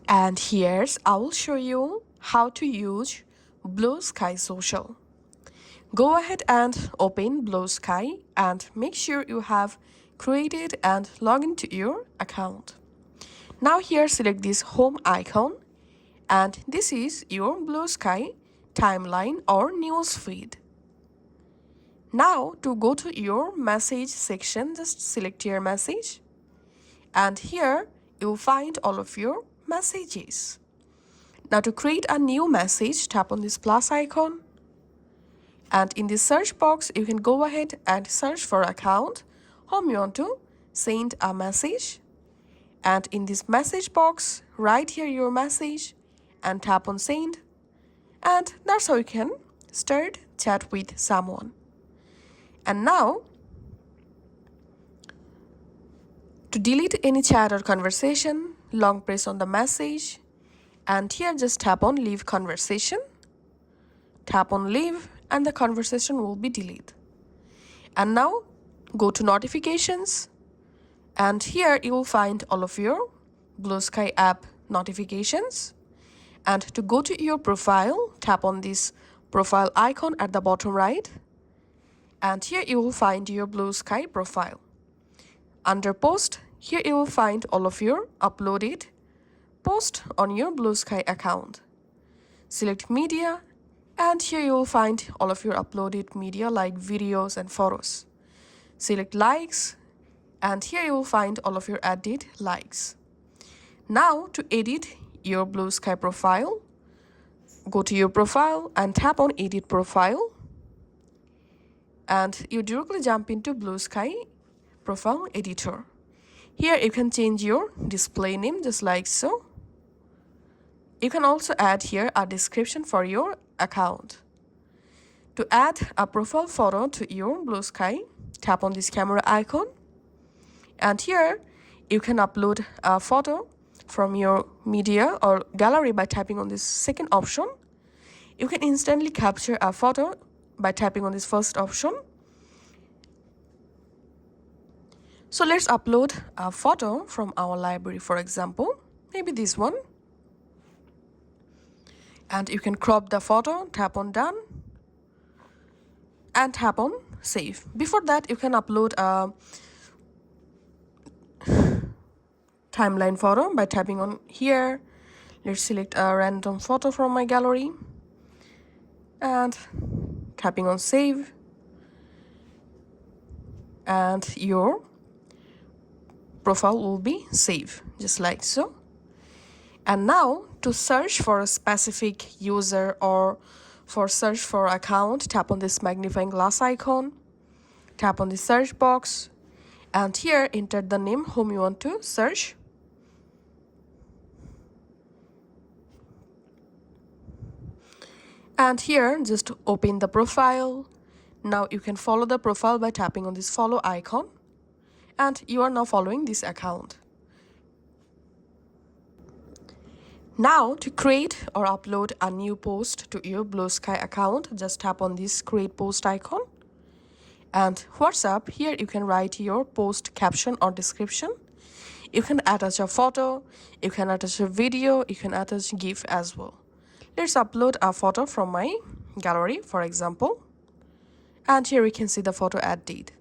And here's I will show you how to use Bluesky Social. Go ahead and open Bluesky and make sure you have created and log into your account. Now here select this home icon and this is your Bluesky timeline or news feed. Now to go to your message section, just select your message and here you'll find all of your messages. Now to create a new message, tap on this plus icon and in the search box you can go ahead and search for account whom you want to send a message, and in this message box write here your message and tap on send, and that's how you can start chat with someone. And now to delete any chat or conversation, long press on the message and here just tap on leave conversation, tap on leave and the conversation will be deleted. And now go to notifications and here you will find all of your Bluesky app notifications. And to go to your profile, tap on this profile icon at the bottom right and here you will find your Bluesky profile. Under post, here you will find all of your uploaded post on your Bluesky account. Select media and here you will find all of your uploaded media like videos and photos. Select likes and here you will find all of your added likes. Now to edit your Bluesky profile, go to your profile and tap on edit profile and you directly jump into Bluesky profile editor. Here you can change your display name just like so. You can also add here a description for your account. To add a profile photo to your Bluesky, tap on this camera icon and here you can upload a photo from your media or gallery by tapping on this second option. You can instantly capture a photo by tapping on this first option. So let's upload a photo from our library, for example, maybe this one. And you can crop the photo, tap on done and tap on save. Before that, you can upload a timeline photo by tapping on here. Let's select a random photo from my gallery and tapping on save, and your profile will be saved just like so. And now to search for a specific user or for search for account, tap on this magnifying glass icon, tap on the search box and here enter the name whom you want to search. And here just open the profile. Now you can follow the profile by tapping on this follow icon and you are now following this account. Now to create or upload a new post to your Bluesky account, just tap on this create post icon and WhatsApp. Here you can write your post caption or description. You can attach a photo, you can attach a video, you can attach GIF as well. Let's upload a photo from my gallery, for example. And here we can see the photo added.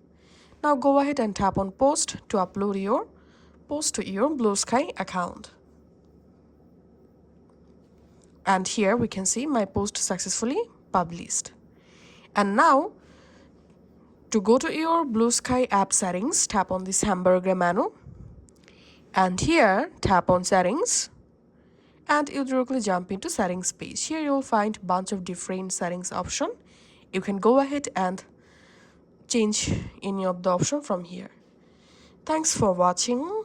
Now go ahead and tap on post to upload your post to your Bluesky account. And here we can see my post successfully published. And now to go to your Bluesky app settings, tap on this hamburger menu. And here tap on settings. And you directly jump into settings page. Here you will find a bunch of different settings option. You can go ahead and change any of the option from here. Thanks for watching.